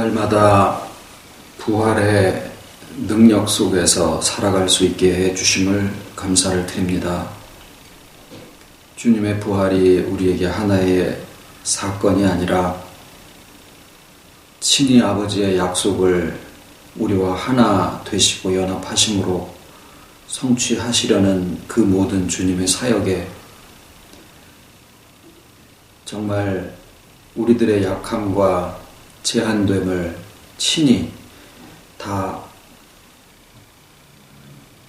날마다 부활의 능력 속에서 살아갈 수 있게 해주심을 감사를 드립니다. 주님의 부활이 우리에게 하나의 사건이 아니라 친히 아버지의 약속을 우리와 하나 되시고 연합하심으로 성취하시려는 그 모든 주님의 사역에 정말 우리들의 약함과 제한됨을 친히 다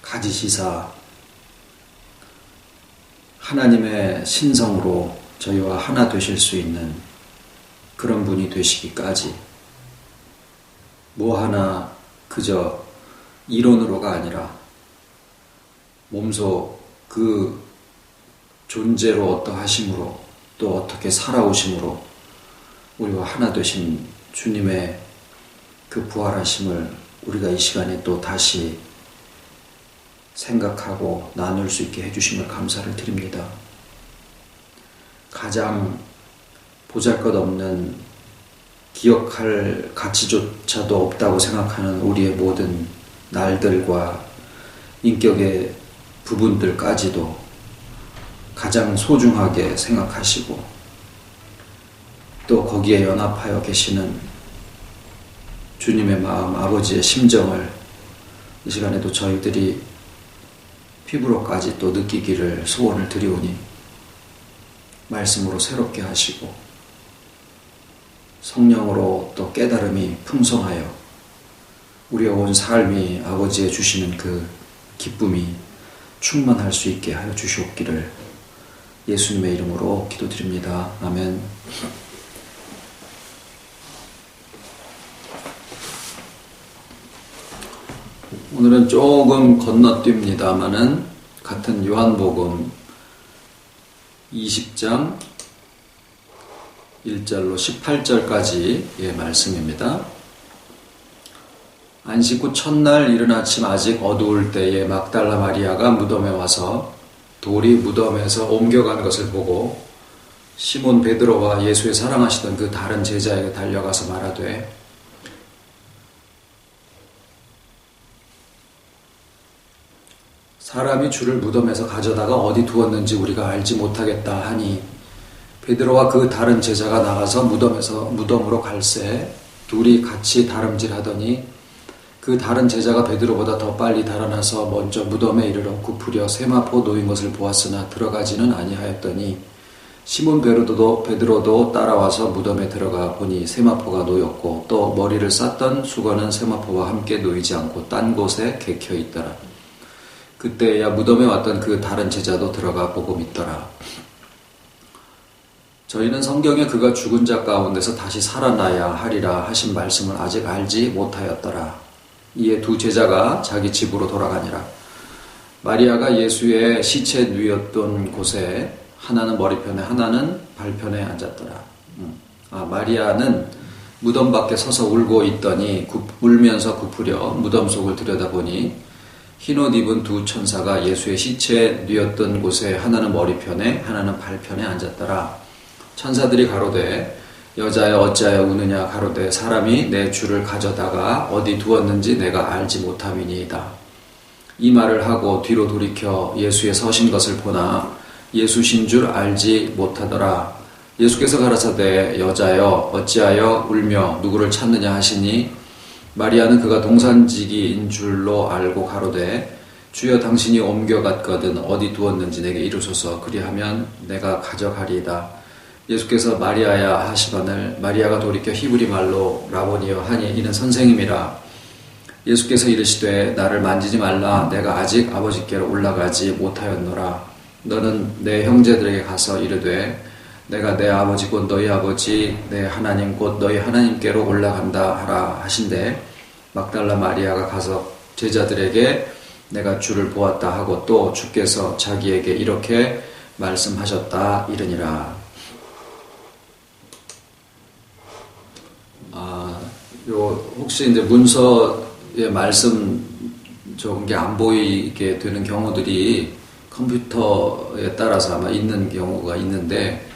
가지시사 하나님의 신성으로 저희와 하나 되실 수 있는 그런 분이 되시기까지 뭐 하나 그저 이론으로가 아니라 몸소 그 존재로 어떠하심으로 또 어떻게 살아오심으로 우리와 하나 되신 주님의 그 부활하심을 우리가 이 시간에 또 다시 생각하고 나눌 수 있게 해주심을 감사를 드립니다. 가장 보잘것없는 기억할 가치조차도 없다고 생각하는 우리의 모든 날들과 인격의 부분들까지도 가장 소중하게 생각하시고 또 거기에 연합하여 계시는 주님의 마음, 아버지의 심정을 이 시간에도 저희들이 피부로까지 또 느끼기를 소원을 드리오니 말씀으로 새롭게 하시고 성령으로 또 깨달음이 풍성하여 우리의 온 삶이 아버지의 주시는 그 기쁨이 충만할 수 있게 하여 주시옵기를 예수님의 이름으로 기도드립니다. 아멘. 오늘은 조금 건너뜁니다마는 같은 요한복음 20장 1절로 18절까지의 말씀입니다. 안식 후 첫날 이른 아침 아직 어두울 때에 막달라 마리아가 무덤에 와서 돌이 무덤에서 옮겨간 것을 보고 시몬 베드로와 예수의 사랑하시던 그 다른 제자에게 달려가서 말하되 사람이 주를 무덤에서 가져다가 어디 두었는지 우리가 알지 못하겠다 하니 베드로와 그 다른 제자가 나가서 무덤으로 갈새 둘이 같이 다름질하더니 그 다른 제자가 베드로보다 더 빨리 달아나서 먼저 무덤에 이르러 굽으려 세마포 놓인 것을 보았으나 들어가지는 아니하였더니 시몬 베드로도 따라와서 무덤에 들어가 보니 세마포가 놓였고 또 머리를 쌌던 수건은 세마포와 함께 놓이지 않고 딴 곳에 개켜 있더라. 그때야 무덤에 왔던 그 다른 제자도 들어가 보고 믿더라. 저희는 성경에 그가 죽은 자 가운데서 다시 살아나야 하리라 하신 말씀을 아직 알지 못하였더라. 이에 두 제자가 자기 집으로 돌아가니라. 마리아가 예수의 시체 누였던 곳에 하나는 머리편에 하나는 발편에 앉았더라. 마리아는 무덤 밖에 서서 울고 있더니 울면서 굽으려 무덤 속을 들여다보니 흰옷 입은 두 천사가 예수의 시체에 누였던 곳에 하나는 머리편에 하나는 발편에 앉았더라. 천사들이 가로되 여자여 어찌하여 우느냐 가로되 사람이 내 주를 가져다가 어디 두었는지 내가 알지 못함이니이다. 이 말을 하고 뒤로 돌이켜 예수의 서신 것을 보나 예수신 줄 알지 못하더라. 예수께서 가라사대 여자여 어찌하여 울며 누구를 찾느냐 하시니 마리아는 그가 동산지기인 줄로 알고 가로되 주여 당신이 옮겨갔거든 어디 두었는지 내게 이루소서 그리하면 내가 가져가리이다. 예수께서 마리아야 하시거늘 마리아가 돌이켜 히브리 말로 라보니여 하니 이는 선생님이라. 예수께서 이르시되 나를 만지지 말라 내가 아직 아버지께로 올라가지 못하였노라. 너는 내 형제들에게 가서 이르되 내가 내 아버지 곧 너희 아버지 내 하나님 곧 너희 하나님께로 올라간다 하라 하신대 막달라 마리아가 가서 제자들에게 내가 주를 보았다 하고 또 주께서 자기에게 이렇게 말씀하셨다 이르니라. 혹시 이제 문서의 말씀 적은 게 안 보이게 되는 경우들이 컴퓨터에 따라서 아마 있는 경우가 있는데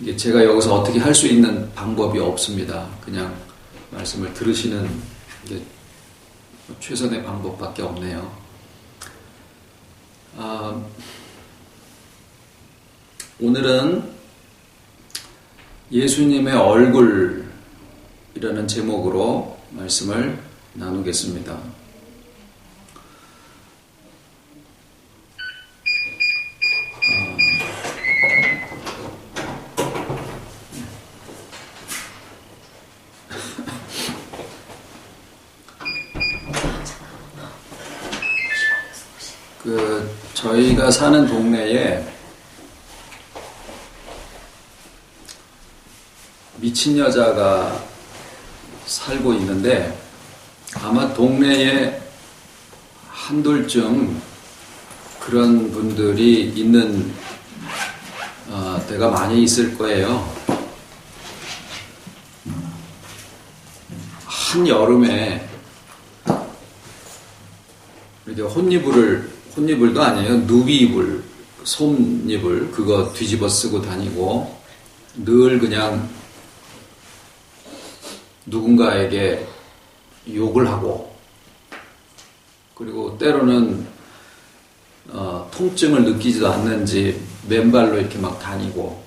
이게 제가 여기서 어떻게 할 수 있는 방법이 없습니다. 그냥 말씀을 들으시는 게 최선의 방법밖에 없네요. 오늘은 예수님의 얼굴이라는 제목으로 말씀을 나누겠습니다. 저희가 사는 동네에 미친 여자가 살고 있는데 아마 동네에 한둘쯤 그런 분들이 있는 데가 많이 있을 거예요. 한여름에 이렇게 혼이불도 아니에요. 누비이불, 솜이불 그거 뒤집어 쓰고 다니고 늘 그냥 누군가에게 욕을 하고 그리고 때로는 통증을 느끼지도 않는지 맨발로 이렇게 막 다니고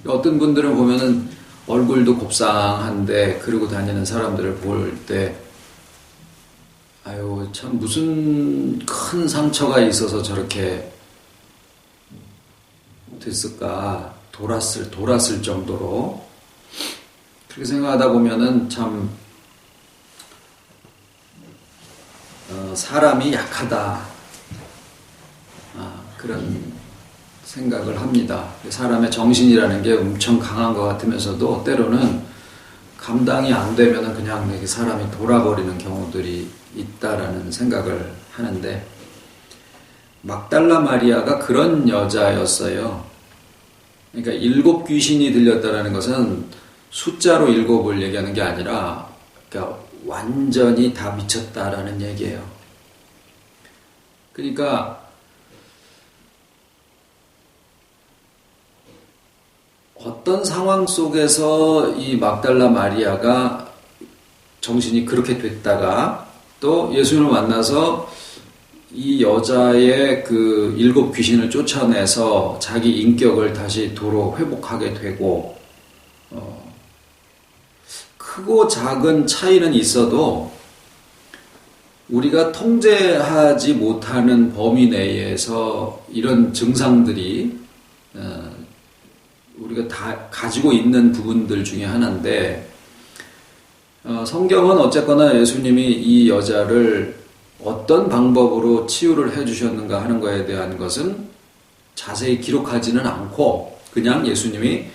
어떤 분들은 보면은 얼굴도 곱상한데 그러고 다니는 사람들을 볼 때 아유 참 무슨 큰 상처가 있어서 저렇게 됐을까 돌았을 정도로 그렇게 생각하다 보면은 참 사람이 약하다 그런 생각을 합니다. 사람의 정신이라는 게 엄청 강한 것 같으면서도 때로는 감당이 안 되면은 그냥 이렇게 사람이 돌아버리는 경우들이 있다라는 생각을 하는데 막달라 마리아가 그런 여자였어요. 그러니까 7 귀신이 들렸다라는 것은 숫자로 7을 얘기하는 게 아니라 그러니까 완전히 다 미쳤다라는 얘기예요. 그러니까 어떤 상황 속에서 이 막달라 마리아가 정신이 그렇게 됐다가 또 예수님을 만나서 이 여자의 그 7 귀신을 쫓아내서 자기 인격을 다시 도로 회복하게 되고 크고 작은 차이는 있어도 우리가 통제하지 못하는 범위 내에서 이런 증상들이 우리가 다 가지고 있는 부분들 중에 하나인데 성경은 어쨌거나 예수님이 이 여자를 어떤 방법으로 치유를 해주셨는가 하는 것에 대한 것은 자세히 기록하지는 않고 그냥 예수님이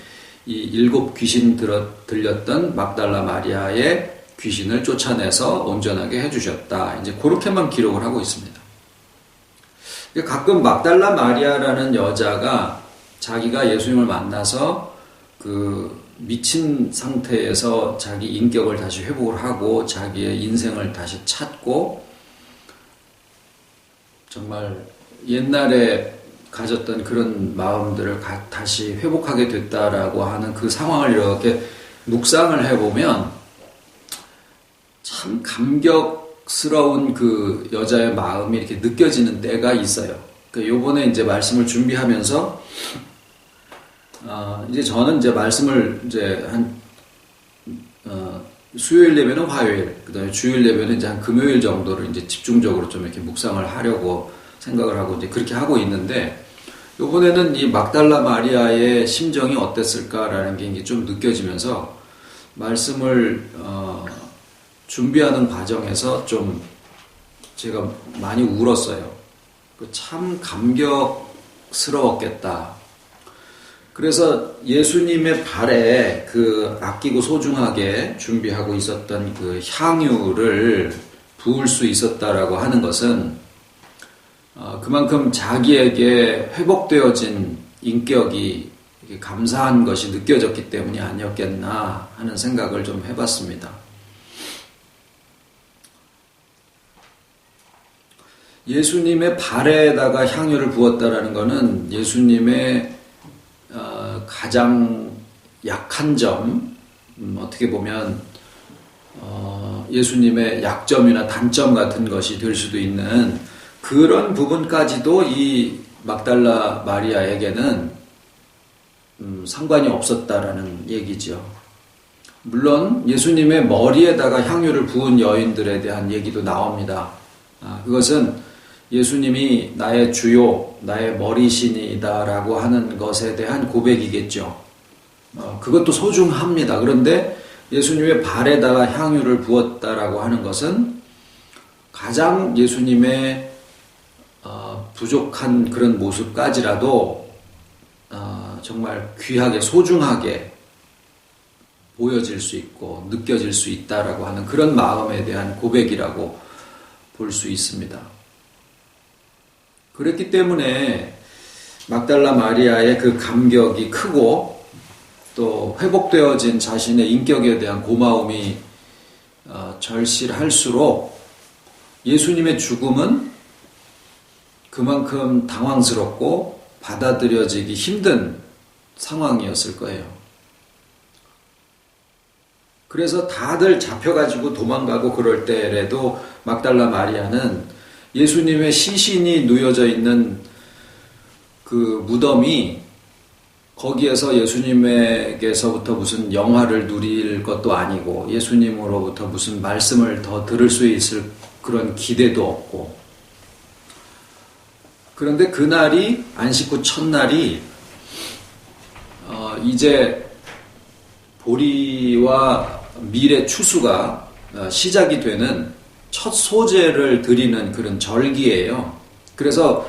이 7 귀신 들렸던 막달라 마리아의 귀신을 쫓아내서 온전하게 해주셨다. 이제 그렇게만 기록을 하고 있습니다. 가끔 막달라 마리아라는 여자가 자기가 예수님을 만나서 그 미친 상태에서 자기 인격을 다시 회복을 하고 자기의 인생을 다시 찾고 정말 옛날에 가졌던 그런 마음들을 다시 회복하게 됐다라고 하는 그 상황을 이렇게 묵상을 해보면 참 감격스러운 그 여자의 마음이 이렇게 느껴지는 때가 있어요. 그러니까 요번에 이제 말씀을 준비하면서 이제 저는 이제 말씀을 이제 수요일 예배는 화요일, 그 다음에 주일 예배는 이제 한 금요일 정도를 이제 집중적으로 좀 이렇게 묵상을 하려고 생각을 하고 이제 그렇게 하고 있는데, 요번에는 이 막달라 마리아의 심정이 어땠을까라는 게 이제 좀 느껴지면서 말씀을 준비하는 과정에서 좀 제가 많이 울었어요. 참 감격스러웠겠다. 그래서 예수님의 발에 그 아끼고 소중하게 준비하고 있었던 그 향유를 부을 수 있었다라고 하는 것은 그만큼 자기에게 회복되어진 인격이 감사한 것이 느껴졌기 때문이 아니었겠나 하는 생각을 좀 해봤습니다. 예수님의 발에다가 향유를 부었다라는 것은 예수님의 가장 약한 점, 어떻게 보면 예수님의 약점이나 단점 같은 것이 될 수도 있는 그런 부분까지도 이 막달라 마리아에게는 상관이 없었다라는 얘기죠. 물론 예수님의 머리에다가 향유를 부은 여인들에 대한 얘기도 나옵니다. 그것은 예수님이 나의 주요, 나의 머리신이다라고 하는 것에 대한 고백이겠죠. 그것도 소중합니다. 그런데 예수님의 발에다가 향유를 부었다라고 하는 것은 가장 예수님의 부족한 그런 모습까지라도 정말 귀하게 소중하게 보여질 수 있고 느껴질 수 있다라고 하는 그런 마음에 대한 고백이라고 볼 수 있습니다. 그렇기 때문에 막달라 마리아의 그 감격이 크고 또 회복되어진 자신의 인격에 대한 고마움이 절실할수록 예수님의 죽음은 그만큼 당황스럽고 받아들여지기 힘든 상황이었을 거예요. 그래서 다들 잡혀가지고 도망가고 그럴 때라도 막달라 마리아는 예수님의 시신이 누여져 있는 그 무덤이 거기에서 예수님에게서부터 무슨 영화를 누릴 것도 아니고 예수님으로부터 무슨 말씀을 더 들을 수 있을 그런 기대도 없고, 그런데 그날이 안식 후 첫날이 이제 보리와 밀의 추수가 시작이 되는 첫 소재를 드리는 그런 절기예요. 그래서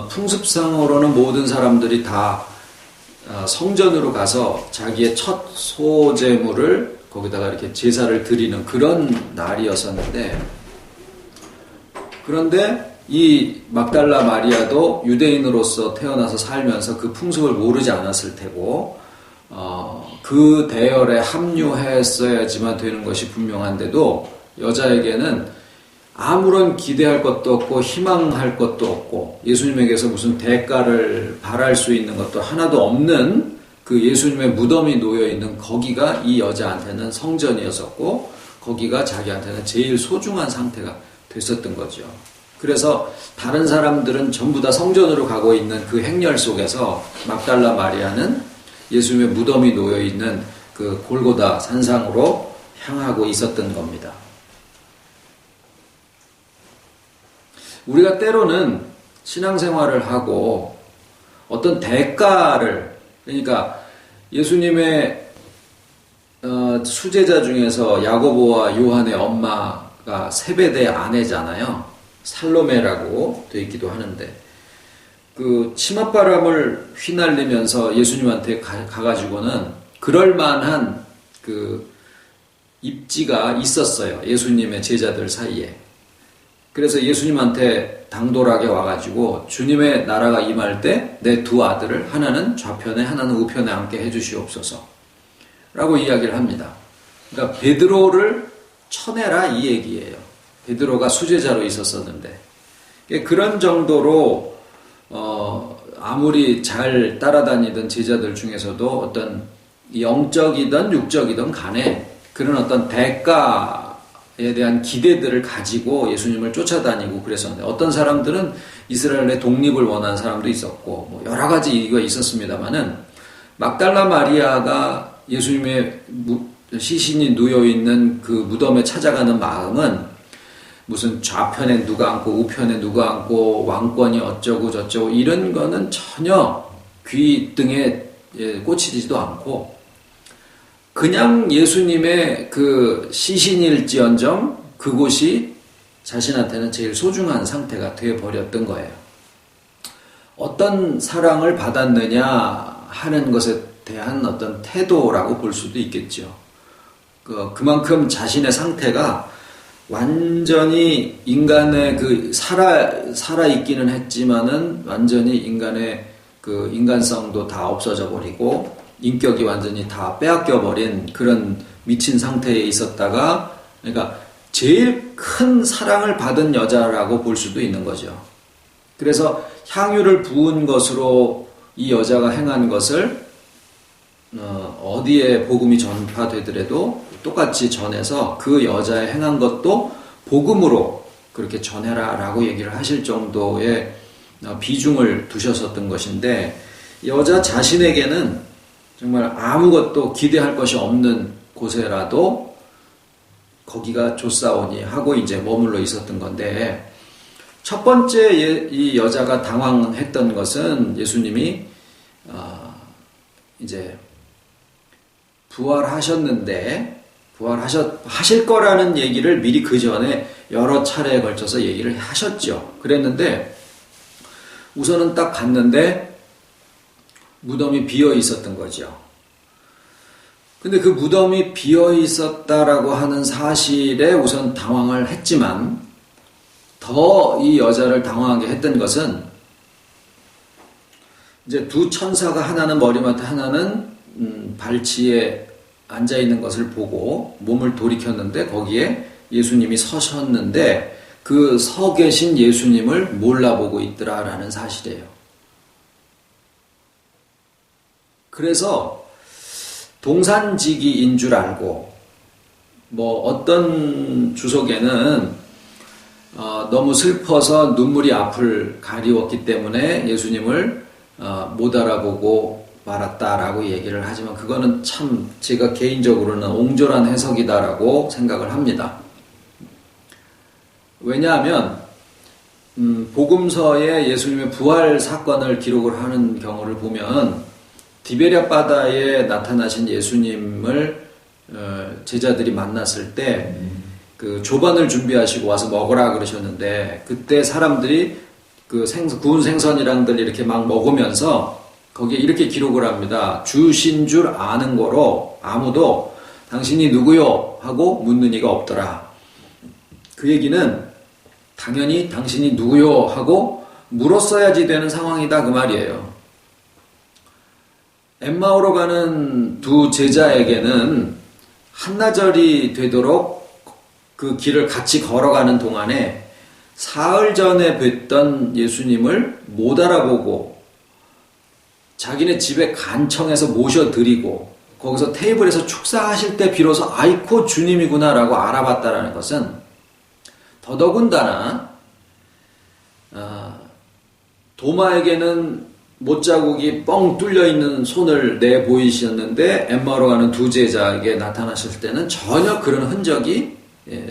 풍습상으로는 모든 사람들이 다 성전으로 가서 자기의 첫 소재물을 거기다가 이렇게 제사를 드리는 그런 날이었었는데, 그런데 이 막달라 마리아도 유대인으로서 태어나서 살면서 그 풍습을 모르지 않았을 테고 그 대열에 합류했어야지만 되는 것이 분명한데도 여자에게는 아무런 기대할 것도 없고 희망할 것도 없고 예수님에게서 무슨 대가를 바랄 수 있는 것도 하나도 없는 그 예수님의 무덤이 놓여있는 거기가 이 여자한테는 성전이었었고 거기가 자기한테는 제일 소중한 상태가 됐었던 거죠. 그래서 다른 사람들은 전부 다 성전으로 가고 있는 그 행렬 속에서 막달라 마리아는 예수님의 무덤이 놓여있는 그 골고다 산상으로 향하고 있었던 겁니다. 우리가 때로는 신앙생활을 하고 어떤 대가를, 그러니까 예수님의 수제자 중에서 야고보와 요한의 엄마가 세베대 아내잖아요. 살로메라고 되어 있기도 하는데, 그 치맛바람을 휘날리면서 예수님한테 가가지고는 그럴만한 그 입지가 있었어요. 예수님의 제자들 사이에. 그래서 예수님한테 당돌하게 와가지고 주님의 나라가 임할 때 내 두 아들을 하나는 좌편에 하나는 우편에 앉게 해주시옵소서 라고 이야기를 합니다. 그러니까 베드로를 쳐내라 이 얘기예요. 베드로가 수제자로 있었었는데, 그런 정도로 아무리 잘 따라다니던 제자들 중에서도 어떤 영적이든 육적이든 간에 그런 어떤 대가에 대한 기대들을 가지고 예수님을 쫓아다니고 그랬었는데, 어떤 사람들은 이스라엘의 독립을 원하는 사람도 있었고 뭐 여러 가지 이유가 있었습니다만은 막달라 마리아가 예수님의 시신이 누워있는 그 무덤에 찾아가는 마음은 무슨 좌편에 누가 앉고 우편에 누가 앉고 왕권이 어쩌고 저쩌고 이런 거는 전혀 귀등에 꽂히지도 않고 그냥 예수님의 그 시신일지언정 그곳이 자신한테는 제일 소중한 상태가 되어버렸던 거예요. 어떤 사랑을 받았느냐 하는 것에 대한 어떤 태도라고 볼 수도 있겠죠. 그만큼 자신의 상태가 완전히 인간의 그 살아있기는 했지만은 완전히 인간의 그 인간성도 다 없어져 버리고 인격이 완전히 다 빼앗겨 버린 그런 미친 상태에 있었다가, 그러니까 제일 큰 사랑을 받은 여자라고 볼 수도 있는 거죠. 그래서 향유를 부은 것으로 이 여자가 행한 것을 어디에 복음이 전파되더라도 똑같이 전해서 그 여자의 행한 것도 복음으로 그렇게 전해라 라고 얘기를 하실 정도의 비중을 두셨었던 것인데, 여자 자신에게는 정말 아무것도 기대할 것이 없는 곳에라도 거기가 좋사오니 하고 이제 머물러 있었던 건데, 첫 번째 이 여자가 당황했던 것은 예수님이 이제 부활하셨는데 부활하실 거라는 얘기를 미리 그 전에 여러 차례에 걸쳐서 얘기를 하셨죠. 그랬는데 우선은 딱 갔는데 무덤이 비어 있었던 거죠. 근데 그 무덤이 비어 있었다라고 하는 사실에 우선 당황을 했지만, 더 이 여자를 당황하게 했던 것은 이제 두 천사가 하나는 머리맡에 하나는 발치에 앉아 있는 것을 보고 몸을 돌이켰는데 거기에 예수님이 서셨는데 그 서 계신 예수님을 몰라보고 있더라라는 사실이에요. 그래서 동산지기인 줄 알고, 뭐 어떤 주석에는 너무 슬퍼서 눈물이 앞을 가리웠기 때문에 예수님을 못 알아보고 말았다라고 얘기를 하지만, 그거는 참 제가 개인적으로는 옹졸한 해석이다라고 생각을 합니다. 왜냐하면 복음서에 예수님의 부활 사건을 기록을 하는 경우를 보면 디베랴 바다에 나타나신 예수님을 제자들이 만났을 때 그 조반을 준비하시고 와서 먹으라 그러셨는데, 그때 사람들이 그 구운 생선이랑들 이렇게 막 먹으면서 거기에 이렇게 기록을 합니다. 주신 줄 아는 거로 아무도 당신이 누구요? 하고 묻는 이가 없더라. 그 얘기는 당연히 당신이 누구요? 하고 물었어야지 되는 상황이다 그 말이에요. 엠마오로 가는 두 제자에게는 한나절이 되도록 그 길을 같이 걸어가는 동안에 사흘 전에 뵀던 예수님을 못 알아보고 자기네 집에 간청해서 모셔드리고 거기서 테이블에서 축사하실 때 비로소 아이코 주님이구나라고 알아봤다라는 것은, 더더군다나 도마에게는 못자국이 뻥 뚫려있는 손을 내보이셨는데 엠마오로 가는 두 제자에게 나타나실 때는 전혀 그런 흔적이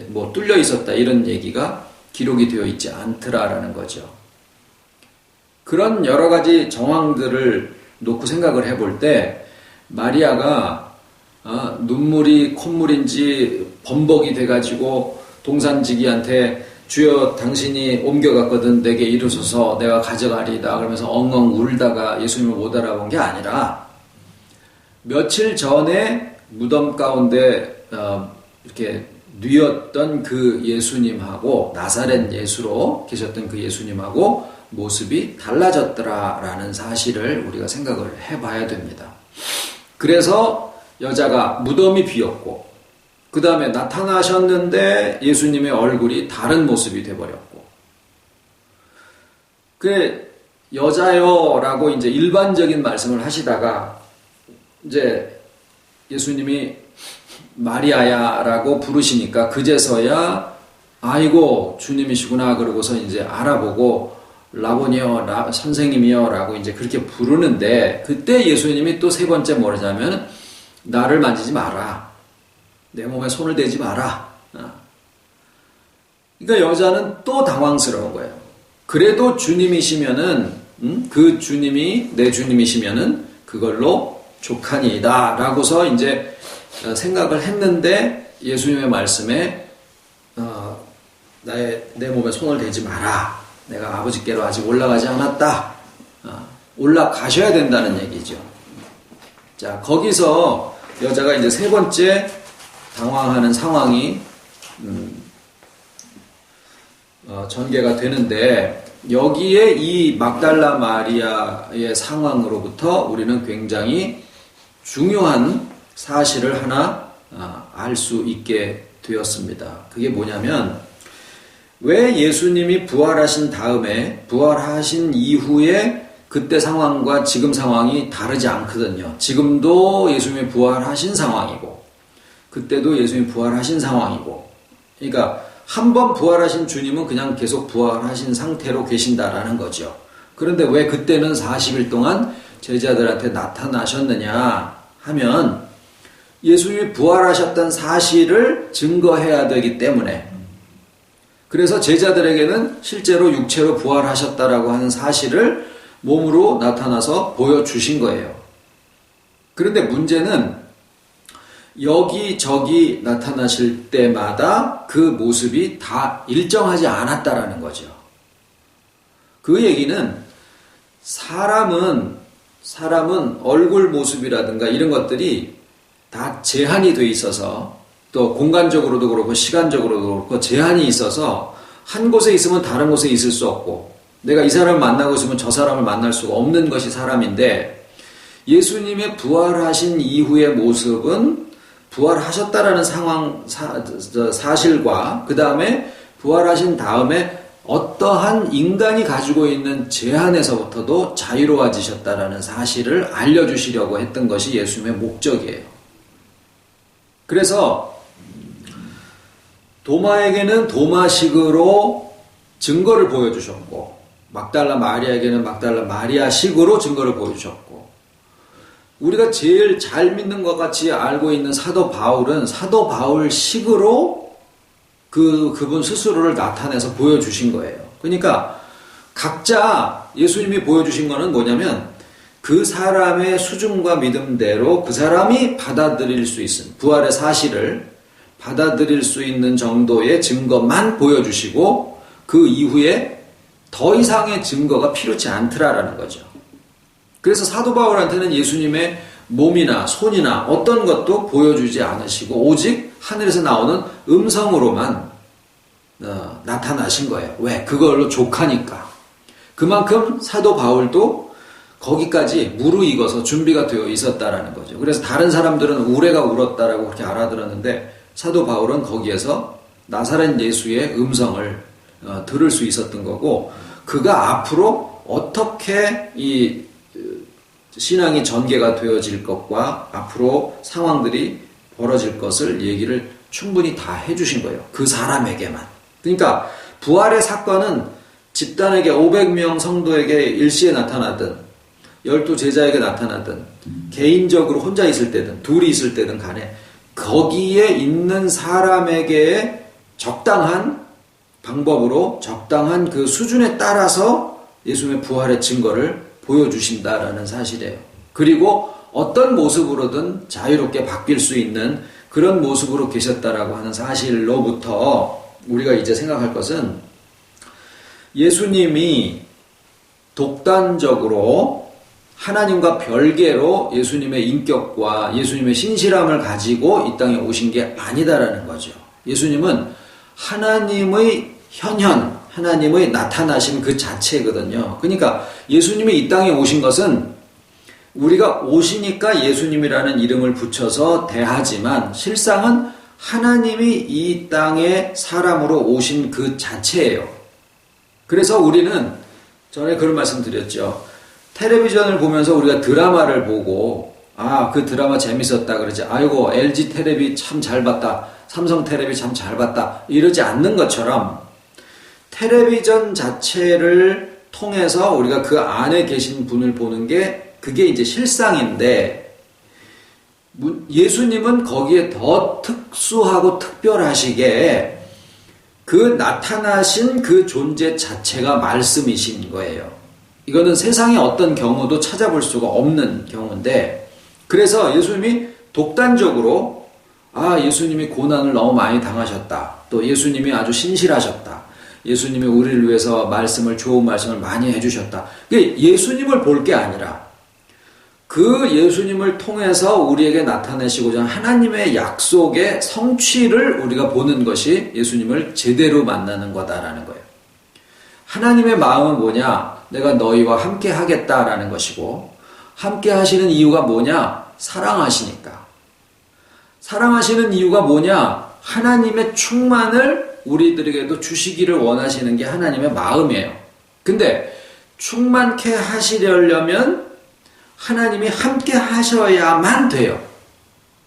뭐 뚫려 있었다 이런 얘기가 기록이 되어 있지 않더라라는 거죠. 그런 여러 가지 정황들을 놓고 생각을 해볼 때 마리아가 눈물이 콧물인지 범벅이 돼가지고 동산지기한테 주여 당신이 옮겨갔거든 내게 이르소서 내가 가져가리이다 그러면서 엉엉 울다가 예수님을 못 알아본 게 아니라, 며칠 전에 무덤 가운데 이렇게 뉘었던 그 예수님하고, 나사렛 예수로 계셨던 그 예수님하고 모습이 달라졌더라라는 사실을 우리가 생각을 해봐야 됩니다. 그래서 여자가 무덤이 비었고 그 다음에 나타나셨는데 예수님의 얼굴이 다른 모습이 돼버렸고, 그 여자요 라고 이제 일반적인 말씀을 하시다가 이제 예수님이 마리아야 라고 부르시니까 그제서야 아이고 주님이시구나 그러고서 이제 알아보고 라보니요 선생님이요 라고 이제 그렇게 부르는데, 그때 예수님이 또 세 번째 뭐냐면 나를 만지지 마라, 내 몸에 손을 대지 마라. 그러니까 여자는 또 당황스러운 거예요. 그래도 주님이시면은 그 주님이 내 주님이시면은 그걸로 족하니이다 라고서 이제 생각을 했는데, 예수님의 말씀에 내 몸에 손을 대지 마라, 내가 아버지께로 아직 올라가지 않았다, 올라가셔야 된다는 얘기죠. 자, 거기서 여자가 이제 세 번째 당황하는 상황이 전개가 되는데, 여기에 이 막달라 마리아의 상황으로부터 우리는 굉장히 중요한 사실을 하나 알 수 있게 되었습니다. 그게 뭐냐면, 왜 예수님이 부활하신 다음에, 부활하신 이후에 그때 상황과 지금 상황이 다르지 않거든요. 지금도 예수님이 부활하신 상황이고 그때도 예수님이 부활하신 상황이고, 그러니까 한 번 부활하신 주님은 그냥 계속 부활하신 상태로 계신다라는 거죠. 그런데 왜 그때는 40일 동안 제자들한테 나타나셨느냐 하면 예수님이 부활하셨던 사실을 증거해야 되기 때문에, 그래서 제자들에게는 실제로 육체로 부활하셨다라고 하는 사실을 몸으로 나타나서 보여주신 거예요. 그런데 문제는 여기저기 나타나실 때마다 그 모습이 다 일정하지 않았다라는 거죠. 그 얘기는 사람은 얼굴 모습이라든가 이런 것들이 다 제한이 돼 있어서, 또 공간적으로도 그렇고 시간적으로도 그렇고 제한이 있어서 한 곳에 있으면 다른 곳에 있을 수 없고, 내가 이 사람을 만나고 있으면 저 사람을 만날 수가 없는 것이 사람인데, 예수님의 부활하신 이후의 모습은 부활하셨다라는 사실과 그 다음에 부활하신 다음에 어떠한 인간이 가지고 있는 제한에서부터도 자유로워지셨다라는 사실을 알려주시려고 했던 것이 예수님의 목적이에요. 그래서 도마에게는 도마식으로 증거를 보여주셨고, 막달라 마리아에게는 막달라 마리아식으로 증거를 보여주셨고, 우리가 제일 잘 믿는 것 같이 알고 있는 사도 바울은 사도 바울식으로 그분 스스로를 나타내서 보여주신 거예요. 그러니까 각자 예수님이 보여주신 거는 뭐냐면 그 사람의 수준과 믿음대로 그 사람이 받아들일 수 있는 부활의 사실을 받아들일 수 있는 정도의 증거만 보여주시고, 그 이후에 더 이상의 증거가 필요치 않더라라는 거죠. 그래서 사도 바울한테는 예수님의 몸이나 손이나 어떤 것도 보여주지 않으시고 오직 하늘에서 나오는 음성으로만 나타나신 거예요. 왜? 그걸로 족하니까. 그만큼 사도 바울도 거기까지 무르익어서 준비가 되어 있었다라는 거죠. 그래서 다른 사람들은 우레가 울었다라고 그렇게 알아들었는데 사도 바울은 거기에서 나사렛 예수의 음성을 들을 수 있었던 거고, 그가 앞으로 어떻게 이 신앙이 전개가 되어질 것과 앞으로 상황들이 벌어질 것을 얘기를 충분히 다 해주신 거예요. 그 사람에게만. 그러니까 부활의 사건은 집단에게 500명 성도에게 일시에 나타나든 12제자에게 나타나든 개인적으로 혼자 있을 때든 둘이 있을 때든 간에 거기에 있는 사람에게 적당한 방법으로 적당한 그 수준에 따라서 예수님의 부활의 증거를 보여주신다라는 사실이에요. 그리고 어떤 모습으로든 자유롭게 바뀔 수 있는 그런 모습으로 계셨다라고 하는 사실로부터 우리가 이제 생각할 것은, 예수님이 독단적으로 하나님과 별개로 예수님의 인격과 예수님의 신실함을 가지고 이 땅에 오신 게 아니다라는 거죠. 예수님은 하나님의 현현, 하나님의 나타나심 그 자체거든요. 그러니까 예수님이 이 땅에 오신 것은 우리가 오시니까 예수님이라는 이름을 붙여서 대하지만 실상은 하나님이 이 땅에 사람으로 오신 그 자체예요. 그래서 우리는 전에 그런 말씀 드렸죠. 텔레비전을 보면서 우리가 드라마를 보고 그 드라마 재밌었다 그러지, 아이고 LG 텔레비 참 잘 봤다, 삼성 텔레비 참 잘 봤다 이러지 않는 것처럼 텔레비전 자체를 통해서 우리가 그 안에 계신 분을 보는 게 그게 이제 실상인데, 예수님은 거기에 더 특수하고 특별하시게 그 나타나신 그 존재 자체가 말씀이신 거예요. 이거는 세상의 어떤 경우도 찾아볼 수가 없는 경우인데, 그래서 예수님이 독단적으로 예수님이 고난을 너무 많이 당하셨다, 또 예수님이 아주 신실하셨다, 예수님이 우리를 위해서 좋은 말씀을 많이 해주셨다. 예수님을 볼 게 아니라 그 예수님을 통해서 우리에게 나타내시고자 하는 하나님의 약속의 성취를 우리가 보는 것이 예수님을 제대로 만나는 거다라는 거예요. 하나님의 마음은 뭐냐? 내가 너희와 함께 하겠다라는 것이고, 함께 하시는 이유가 뭐냐? 사랑하시니까. 사랑하시는 이유가 뭐냐? 하나님의 충만을 우리들에게도 주시기를 원하시는 게 하나님의 마음이에요. 근데 충만케 하시려면 하나님이 함께 하셔야만 돼요.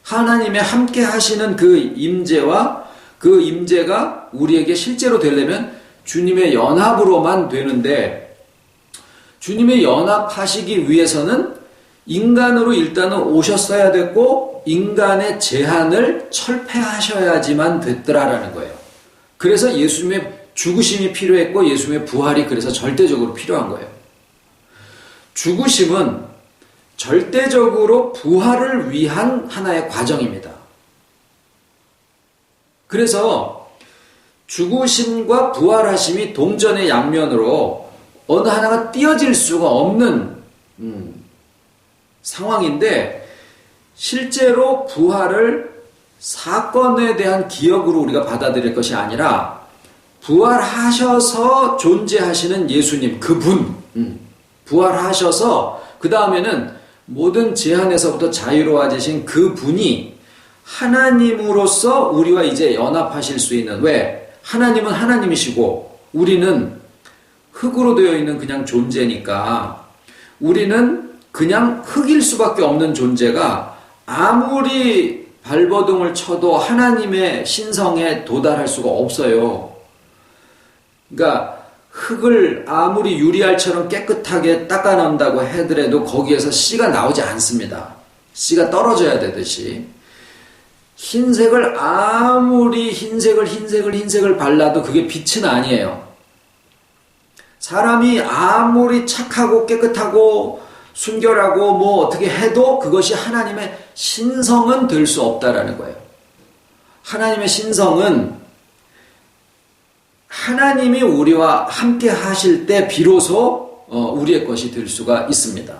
하나님의 함께 하시는 그 임재와 그 임재가 우리에게 실제로 되려면 주님의 연합으로만 되는데, 주님의 연합하시기 위해서는 인간으로 일단은 오셨어야 됐고 인간의 제한을 철폐하셔야지만 됐더라라는 거예요. 그래서 예수님의 죽으심이 필요했고 예수님의 부활이 그래서 절대적으로 필요한 거예요. 죽으심은 절대적으로 부활을 위한 하나의 과정입니다. 그래서 죽으심과 부활하심이 동전의 양면으로 어느 하나가 띄어질 수가 없는 상황인데, 실제로 부활을 사건에 대한 기억으로 우리가 받아들일 것이 아니라 부활하셔서 존재하시는 예수님, 그분, 부활하셔서 그 다음에는 모든 제한에서부터 자유로워지신 그분이 하나님으로서 우리와 이제 연합하실 수 있는, 왜? 하나님은 하나님이시고 우리는 흙으로 되어 있는 그냥 존재니까 우리는 그냥 흙일 수밖에 없는 존재가 아무리 발버둥을 쳐도 하나님의 신성에 도달할 수가 없어요. 그러니까 흙을 아무리 유리알처럼 깨끗하게 닦아낸다고 하더라도 거기에서 씨가 나오지 않습니다. 씨가 떨어져야 되듯이 흰색을 아무리 흰색을 발라도 그게 빛은 아니에요. 사람이 아무리 착하고 깨끗하고 순결하고 뭐 어떻게 해도 그것이 하나님의 신성은 될 수 없다라는 거예요. 하나님의 신성은 하나님이 우리와 함께 하실 때 비로소 우리의 것이 될 수가 있습니다.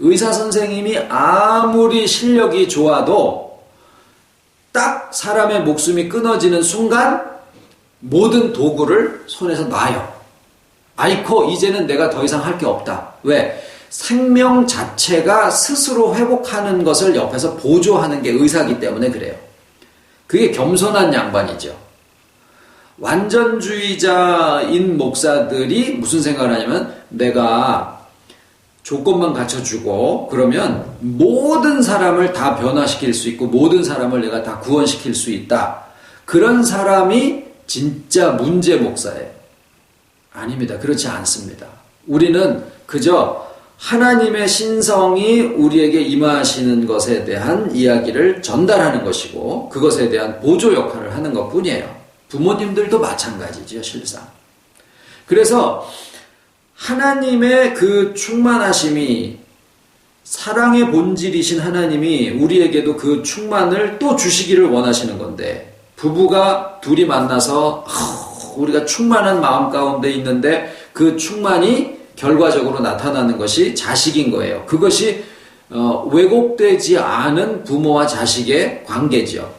의사 선생님이 아무리 실력이 좋아도 딱 사람의 목숨이 끊어지는 순간 모든 도구를 손에서 놔요. 아이코, 이제는 내가 더 이상 할 게 없다. 왜? 생명 자체가 스스로 회복하는 것을 옆에서 보조하는 게 의사이기 때문에 그래요. 그게 겸손한 양반이죠. 완전주의자인 목사들이 무슨 생각을 하냐면, 내가 조건만 갖춰주고 그러면 모든 사람을 다 변화시킬 수 있고 모든 사람을 내가 다 구원시킬 수 있다. 그런 사람이 진짜 문제 목사예요. 아닙니다. 그렇지 않습니다. 우리는 그저 하나님의 신성이 우리에게 임하시는 것에 대한 이야기를 전달하는 것이고 그것에 대한 보조 역할을 하는 것뿐이에요. 부모님들도 마찬가지죠, 실상. 그래서 하나님의 그 충만하심이, 사랑의 본질이신 하나님이 우리에게도 그 충만을 또 주시기를 원하시는 건데, 부부가 둘이 만나서 우리가 충만한 마음 가운데 있는데 그 충만이 결과적으로 나타나는 것이 자식인 거예요. 그것이 왜곡되지 않은 부모와 자식의 관계죠.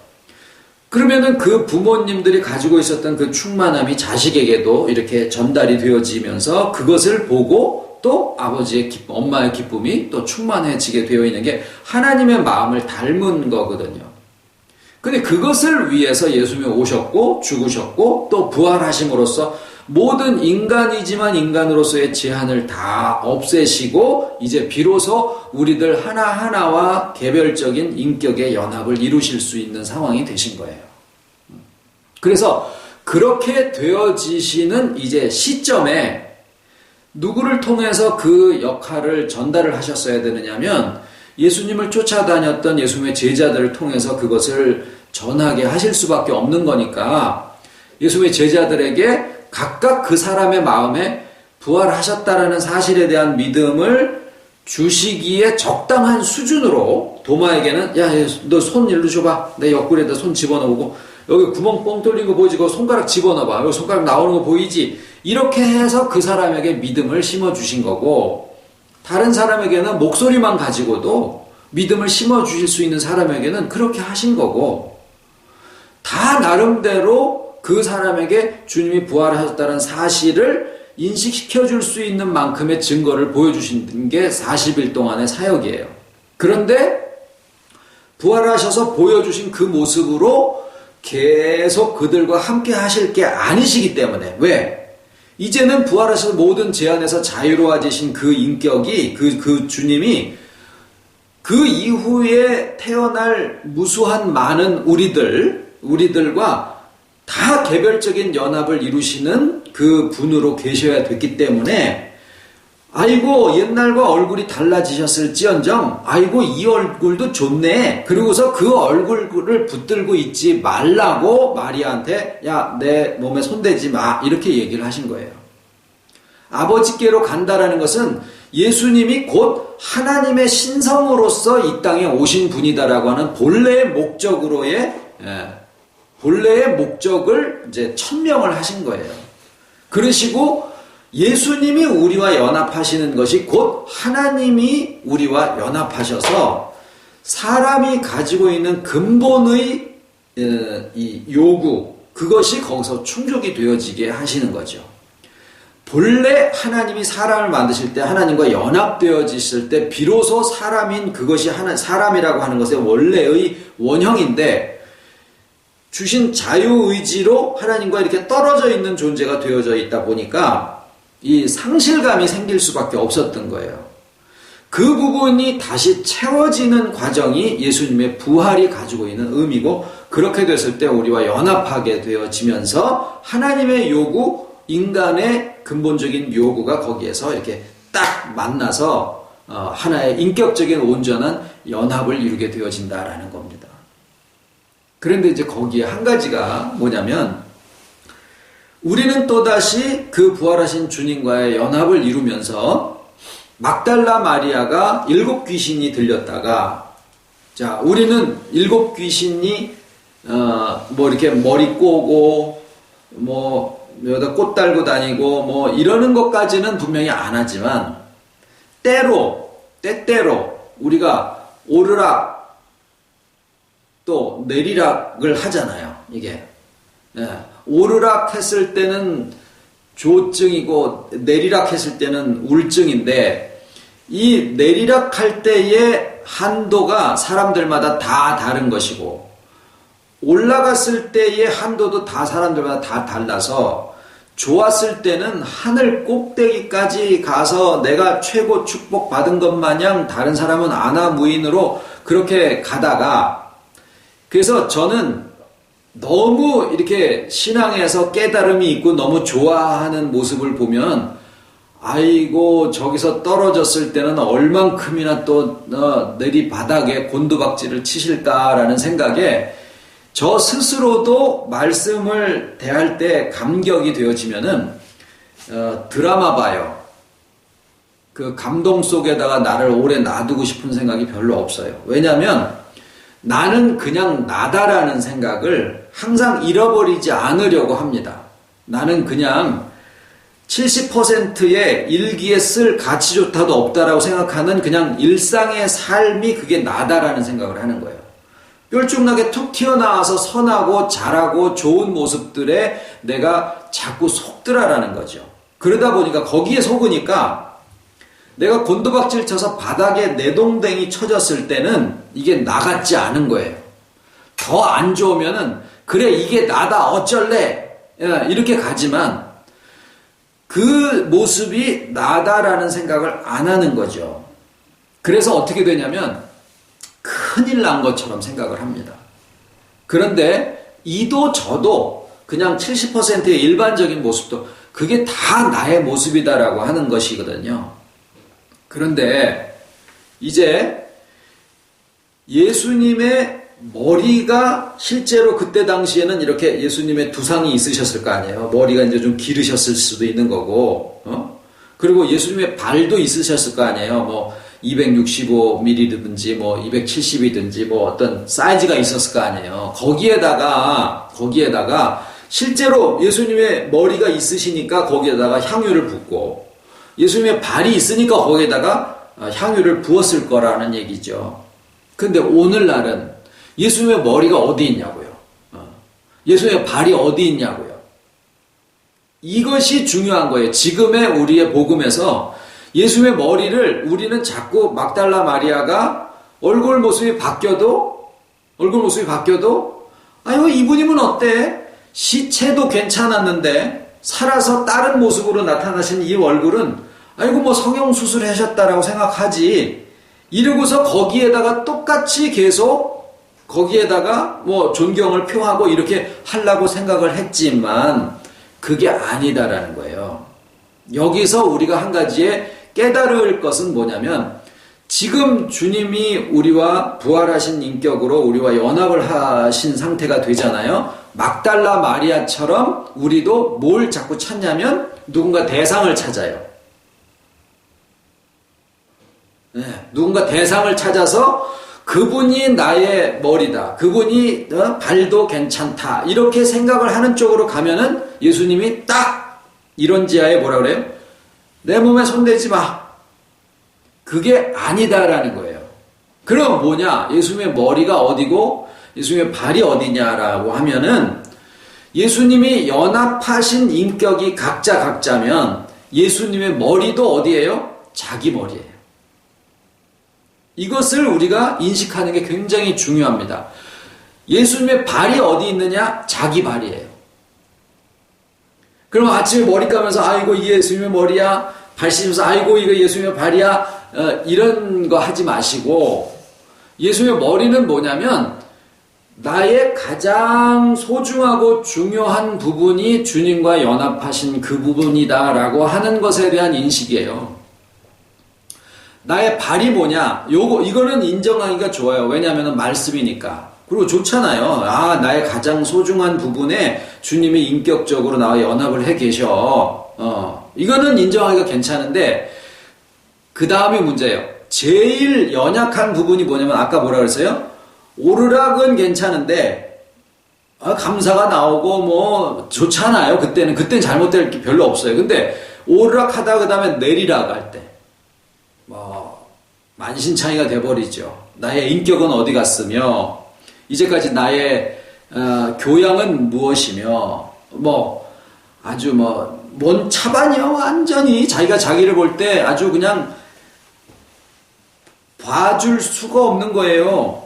그러면은 그 부모님들이 가지고 있었던 그 충만함이 자식에게도 이렇게 전달이 되어지면서 그것을 보고 또 아버지의 기쁨, 엄마의 기쁨이 또 충만해지게 되어 있는 게 하나님의 마음을 닮은 거거든요. 근데 그것을 위해서 예수님이 오셨고 죽으셨고 또 부활하심으로써 모든 인간이지만 인간으로서의 제한을 다 없애시고 이제 비로소 우리들 하나하나와 개별적인 인격의 연합을 이루실 수 있는 상황이 되신 거예요. 그래서 그렇게 되어지시는 이제 시점에 누구를 통해서 그 역할을 전달을 하셨어야 되느냐면 예수님을 쫓아다녔던 예수님의 제자들을 통해서 그것을 전하게 하실 수밖에 없는 거니까 예수님의 제자들에게 각각 그 사람의 마음에 부활하셨다라는 사실에 대한 믿음을 주시기에 적당한 수준으로 도마에게는 야, 너 손 일로 줘봐. 내 옆구리에다 손 집어넣고 여기 구멍 뻥 뚫린 거 보이지? 그 손가락 집어넣어봐. 여기 손가락 나오는 거 보이지? 이렇게 해서 그 사람에게 믿음을 심어주신 거고 다른 사람에게는 목소리만 가지고도 믿음을 심어주실 수 있는 사람에게는 그렇게 하신 거고 다 나름대로 그 사람에게 주님이 부활하셨다는 사실을 인식시켜줄 수 있는 만큼의 증거를 보여주신 게 40일 동안의 사역이에요. 그런데 부활하셔서 보여주신 그 모습으로 계속 그들과 함께 하실 게 아니시기 때문에 왜? 이제는 부활하셔서 모든 제한에서 자유로워지신 그 인격이, 그 주님이 그 이후에 태어날 무수한 많은 우리들과 다 개별적인 연합을 이루시는 그 분으로 계셔야 됐기 때문에, 아이고 옛날과 얼굴이 달라지셨을지언정 아이고 이 얼굴도 좋네, 그러고서 그 얼굴을 붙들고 있지 말라고 마리아한테 야 내 몸에 손대지 마 이렇게 얘기를 하신 거예요. 아버지께로 간다라는 것은 예수님이 곧 하나님의 신성으로서 이 땅에 오신 분이다라고 하는 본래의 목적을 이제 천명을 하신 거예요. 그러시고 예수님이 우리와 연합하시는 것이 곧 하나님이 우리와 연합하셔서 사람이 가지고 있는 근본의 이 요구, 그것이 거기서 충족이 되어지게 하시는 거죠. 본래 하나님이 사람을 만드실 때, 하나님과 연합되어지실 때 비로소 사람인 그것이 사람이라고 하는 것의 원래의 원형인데, 주신 자유의지로 하나님과 이렇게 떨어져 있는 존재가 되어져 있다 보니까 이 상실감이 생길 수밖에 없었던 거예요. 그 부분이 다시 채워지는 과정이 예수님의 부활이 가지고 있는 의미고, 그렇게 됐을 때 우리와 연합하게 되어지면서 하나님의 요구, 인간의 근본적인 요구가 거기에서 이렇게 딱 만나서 하나의 인격적인 온전한 연합을 이루게 되어진다라는 겁니다. 그런데 이제 거기에 한 가지가 뭐냐면, 우리는 또다시 그 부활하신 주님과의 연합을 이루면서 막달라 마리아가 7 귀신이 들렸다가, 자, 우리는 7 귀신이 뭐 이렇게 머리 꼬고 뭐 여기다 꽃 달고 다니고 뭐 이러는 것까지는 분명히 안 하지만, 때때로 우리가 오르락 또 내리락을 하잖아요. 이게 오르락 했을 때는 조증이고 내리락 했을 때는 우울증인데, 이 내리락 할 때의 한도가 사람들마다 다 다른 것이고, 올라갔을 때의 한도도 다 사람들마다 다 달라서, 좋았을 때는 하늘 꼭대기까지 가서 내가 최고 축복받은 것 마냥 다른 사람은 아나무인으로 그렇게 가다가, 그래서 저는 너무 이렇게 신앙에서 깨달음이 있고 너무 좋아하는 모습을 보면, 아이고 저기서 떨어졌을 때는 얼만큼이나 또 내리바닥에 곤두박질을 치실까라는 생각에 저 스스로도 말씀을 대할 때 감격이 되어지면은 드라마 봐요. 그 감동 속에다가 나를 오래 놔두고 싶은 생각이 별로 없어요. 왜냐하면 나는 그냥 나다라는 생각을 항상 잃어버리지 않으려고 합니다. 나는 그냥 70%의 일기에 쓸 가치조차도 없다라고 생각하는 그냥 일상의 삶이 그게 나다라는 생각을 하는 거예요. 뾰족나게 툭 튀어나와서 선하고 잘하고 좋은 모습들에 내가 자꾸 속더라라는 거죠. 그러다 보니까 거기에 속으니까 내가 곤두박질 쳐서 바닥에 내동댕이 쳐졌을 때는 이게 나 같지 않은 거예요. 더 안 좋으면은 그래 이게 나다 어쩔래 이렇게 가지만, 그 모습이 나다라는 생각을 안 하는 거죠. 그래서 어떻게 되냐면 큰일 난 것처럼 생각을 합니다. 그런데 이도 저도 그냥 70%의 일반적인 모습도 그게 다 나의 모습이다라고 하는 것이거든요. 그런데 이제 예수님의 머리가 실제로 그때 당시에는 이렇게 예수님의 두상이 있으셨을 거 아니에요. 머리가 이제 좀 기르셨을 수도 있는 거고, 그리고 예수님의 발도 있으셨을 거 아니에요. 뭐 265mm든지 뭐 270이든지 뭐 어떤 사이즈가 있었을 거 아니에요. 거기에다가 실제로 예수님의 머리가 있으시니까 거기에다가 향유를 붓고, 예수님의 발이 있으니까 거기에다가 향유를 부었을 거라는 얘기죠. 근데 오늘날은 예수님의 머리가 어디 있냐고요. 예수님의 발이 어디 있냐고요. 이것이 중요한 거예요. 지금의 우리의 복음에서 예수님의 머리를 우리는 자꾸 막달라 마리아가 얼굴 모습이 바뀌어도 아유 이분이면 어때? 시체도 괜찮았는데 살아서 다른 모습으로 나타나신 이 얼굴은 아이고 뭐 성형수술 하셨다라고 생각하지, 이러고서 거기에다가 똑같이 계속 거기에다가 뭐 존경을 표하고 이렇게 하려고 생각을 했지만 그게 아니다라는 거예요. 여기서 우리가 한 가지에 깨달을 것은 뭐냐면, 지금 주님이 우리와 부활하신 인격으로 우리와 연합을 하신 상태가 되잖아요. 막달라 마리아처럼 우리도 뭘 자꾸 찾냐면 누군가 대상을 찾아요. 네, 누군가 대상을 찾아서 그분이 나의 머리다, 그분이 발도 괜찮다, 이렇게 생각을 하는 쪽으로 가면은 예수님이 딱 이런 지하에 뭐라 그래요? 내 몸에 손대지 마. 그게 아니다라는 거예요. 그럼 뭐냐? 예수님의 머리가 어디고 예수님의 발이 어디냐라고 하면은, 예수님이 연합하신 인격이 각자면 예수님의 머리도 어디예요? 자기 머리예요. 이것을 우리가 인식하는 게 굉장히 중요합니다. 예수님의 발이 어디 있느냐? 자기 발이에요. 그럼 아침에 머리 감면서 아이고 이게 예수님의 머리야, 발 씻으면서 아이고 이거 예수님의 발이야, 이런 거 하지 마시고, 예수님의 머리는 뭐냐면 나의 가장 소중하고 중요한 부분이 주님과 연합하신 그 부분이다라고 하는 것에 대한 인식이에요. 나의 발이 뭐냐? 이거는 인정하기가 좋아요. 왜냐하면 말씀이니까. 그리고 좋잖아요. 아, 나의 가장 소중한 부분에 주님이 인격적으로 나와 연합을 해 계셔. 이거는 인정하기가 괜찮은데, 그 다음이 문제예요. 제일 연약한 부분이 뭐냐면, 아까 뭐라 그랬어요? 오르락은 괜찮은데, 감사가 나오고 뭐 좋잖아요. 그때는 잘못될 게 별로 없어요. 근데 오르락 하다가 그 다음에 내리락 할 때, 만신창이가 돼버리죠. 나의 인격은 어디 갔으며, 이제까지 나의 교양은 무엇이며, 아주 뭔 차반이요. 완전히 자기가 자기를 볼 때 아주 그냥 봐줄 수가 없는 거예요.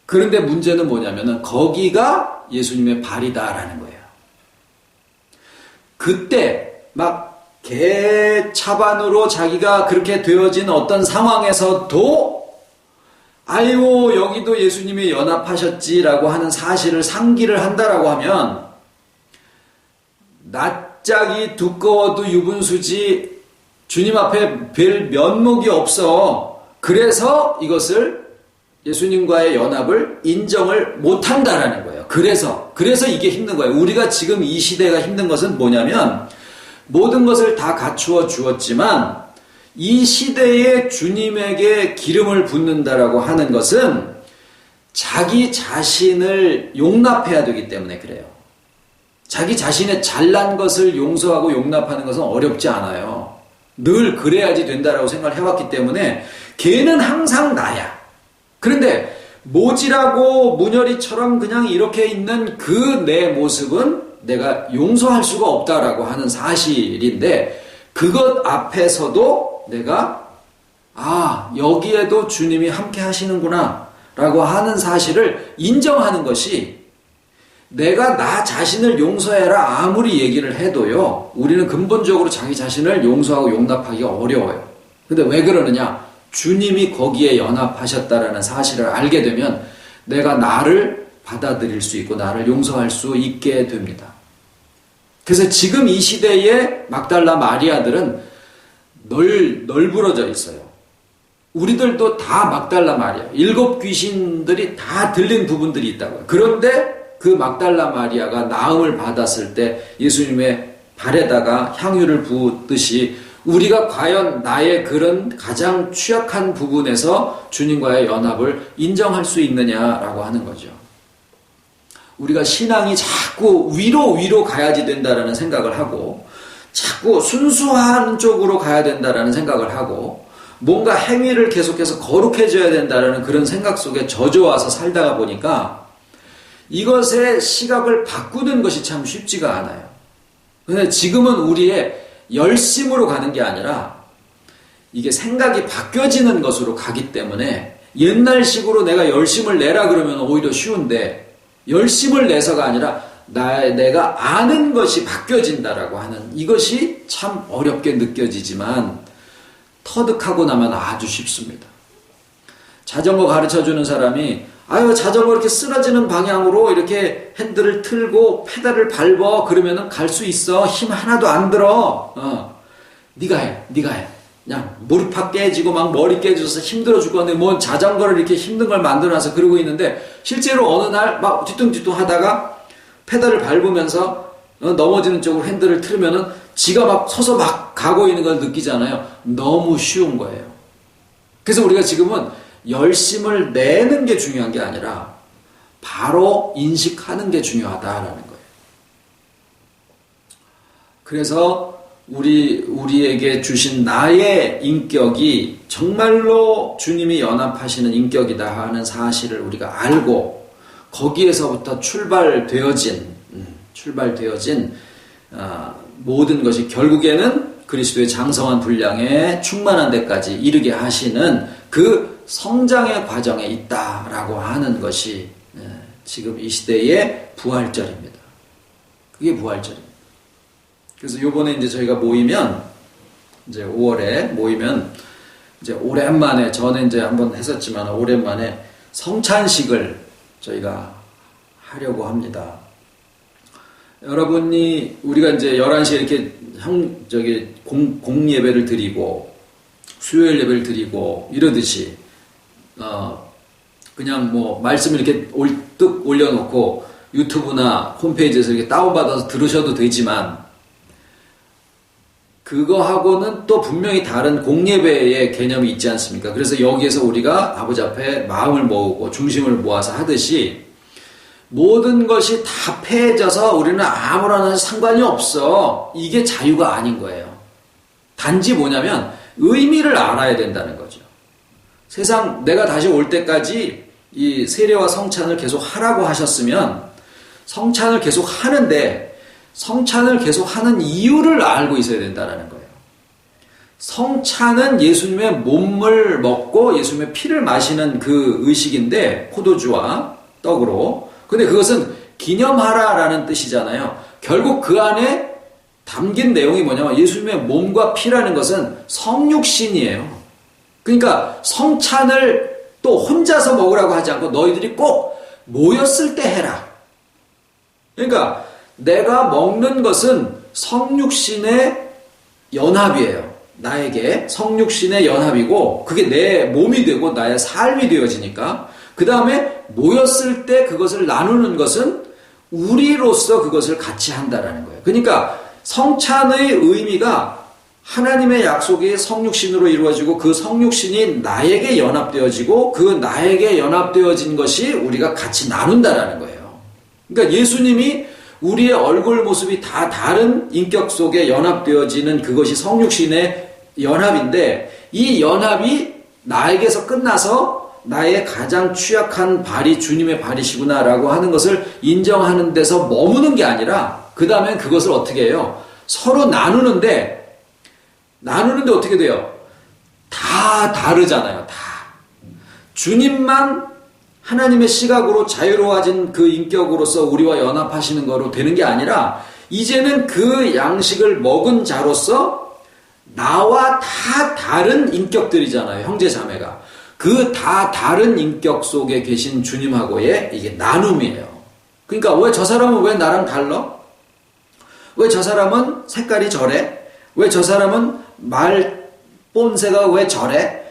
그런데 문제는 뭐냐면은 거기가 예수님의 발이다라는 거예요. 그때 막 개차반으로 자기가 그렇게 되어진 어떤 상황에서도 아이고 여기도 예수님이 연합하셨지라고 하는 사실을 상기를 한다라고 하면, 낯짝이 두꺼워도 유분수지 주님 앞에 별 면목이 없어. 그래서 이것을 예수님과의 연합을 인정을 못한다라는 거예요. 그래서 이게 힘든 거예요. 우리가 지금 이 시대가 힘든 것은 뭐냐면, 모든 것을 다 갖추어 주었지만 이 시대에 주님에게 기름을 붓는다라고 하는 것은 자기 자신을 용납해야 되기 때문에 그래요. 자기 자신의 잘난 것을 용서하고 용납하는 것은 어렵지 않아요. 늘 그래야지 된다라고 생각을 해왔기 때문에 걔는 항상 나야. 그런데 모질하고 문열이처럼 그냥 이렇게 있는 그 내 모습은 내가 용서할 수가 없다라고 하는 사실인데, 그것 앞에서도 내가 여기에도 주님이 함께 하시는구나 라고 하는 사실을 인정하는 것이, 내가 나 자신을 용서해라 아무리 얘기를 해도요, 우리는 근본적으로 자기 자신을 용서하고 용납하기가 어려워요. 근데 왜 그러느냐? 주님이 거기에 연합하셨다라는 사실을 알게 되면 내가 나를 받아들일 수 있고 나를 용서할 수 있게 됩니다. 그래서 지금 이 시대의 막달라 마리아들은 널브러져 있어요. 우리들도 다 막달라 마리아, 7 귀신들이 다 들린 부분들이 있다고요. 그런데 그 막달라 마리아가 나음을 받았을 때 예수님의 발에다가 향유를 부었듯이, 우리가 과연 나의 그런 가장 취약한 부분에서 주님과의 연합을 인정할 수 있느냐라고 하는 거죠. 우리가 신앙이 자꾸 위로 가야지 된다라는 생각을 하고, 자꾸 순수한 쪽으로 가야 된다라는 생각을 하고, 뭔가 행위를 계속해서 거룩해져야 된다라는 그런 생각 속에 젖어와서 살다가 보니까 이것의 시각을 바꾸는 것이 참 쉽지가 않아요. 근데 지금은 우리의 열심으로 가는 게 아니라 이게 생각이 바뀌어지는 것으로 가기 때문에, 옛날식으로 내가 열심을 내라 그러면 오히려 쉬운데, 열심을 내서가 아니라 내가 아는 것이 바뀌어진다라고 하는 이것이 참 어렵게 느껴지지만 터득하고 나면 아주 쉽습니다. 자전거 가르쳐주는 사람이 자전거 이렇게 쓰러지는 방향으로 이렇게 핸들을 틀고 페달을 밟아 그러면은 갈 수 있어. 힘 하나도 안 들어. 네가 해. 그냥 무릎팍 깨지고 막 머리 깨져서 힘들어 죽겠는데 뭐 자전거를 이렇게 힘든 걸 만들어놔서 그러고 있는데 실제로 어느 날 막 뒤뚱뒤뚱 하다가 페달을 밟으면서 넘어지는 쪽으로 핸들을 틀면은 지가 막 서서 막 가고 있는 걸 느끼잖아요. 너무 쉬운 거예요. 그래서 우리가 지금은 열심을 내는 게 중요한 게 아니라 바로 인식하는 게 중요하다라는 거예요. 그래서 우리에게 주신 나의 인격이 정말로 주님이 연합하시는 인격이다 하는 사실을 우리가 알고 거기에서부터 출발되어진 모든 것이 결국에는 그리스도의 장성한 분량에 충만한 데까지 이르게 하시는 그 성장의 과정에 있다라고 하는 것이 지금 이 시대의 부활절입니다. 그게 부활절입니다. 그래서 요번에 이제 저희가 모이면 이제 5월에 모이면 이제 오랜만에 전에 이제 한번 했었지만 오랜만에 성찬식을 저희가 하려고 합니다. 여러분이 우리가 이제 11시에 이렇게 공예배를 드리고 수요일 예배를 드리고 이러듯이 그냥 뭐 말씀 이렇게 올뜩 올려놓고 유튜브나 홈페이지에서 이렇게 다운받아서 들으셔도 되지만 그거하고는 또 분명히 다른 공예배의 개념이 있지 않습니까? 그래서 여기에서 우리가 아버지 앞에 마음을 모으고 중심을 모아서 하듯이 모든 것이 다 패해져서 우리는 아무런 상관이 없어. 이게 자유가 아닌 거예요. 단지 뭐냐면 의미를 알아야 된다는 거죠. 세상 내가 다시 올 때까지 이 세례와 성찬을 계속 하라고 하셨으면 성찬을 계속 하는데 성찬을 계속 하는 이유를 알고 있어야 된다는 거예요. 성찬은 예수님의 몸을 먹고 예수님의 피를 마시는 그 의식인데 포도주와 떡으로. 근데 그것은 기념하라라는 뜻이잖아요. 결국 그 안에 담긴 내용이 뭐냐면 예수님의 몸과 피라는 것은 성육신이에요. 그러니까 성찬을 또 혼자서 먹으라고 하지 않고 너희들이 꼭 모였을 때 해라. 그러니까 내가 먹는 것은 성육신의 연합이에요. 나에게 성육신의 연합이고 그게 내 몸이 되고 나의 삶이 되어지니까 그 다음에 모였을 때 그것을 나누는 것은 우리로서 그것을 같이 한다라는 거예요. 그러니까 성찬의 의미가 하나님의 약속이 성육신으로 이루어지고 그 성육신이 나에게 연합되어지고 그 나에게 연합되어진 것이 우리가 같이 나눈다라는 거예요. 그러니까 예수님이 우리의 얼굴 모습이 다 다른 인격 속에 연합되어지는 그것이 성육신의 연합인데 이 연합이 나에게서 끝나서 나의 가장 취약한 발이 주님의 발이시구나라고 하는 것을 인정하는 데서 머무는 게 아니라 그 다음엔 그것을 어떻게 해요? 서로 나누는데 어떻게 돼요? 다 다르잖아요. 다. 주님만 하나님의 시각으로 자유로워진 그 인격으로서 우리와 연합하시는 거로 되는 게 아니라 이제는 그 양식을 먹은 자로서 나와 다 다른 인격들이잖아요. 형제 자매가. 그 다 다른 인격 속에 계신 주님하고의 이게 나눔이에요. 그러니까 왜 저 사람은 왜 나랑 달라? 왜 저 사람은 색깔이 저래? 왜 저 사람은 말 본새가 왜 저래?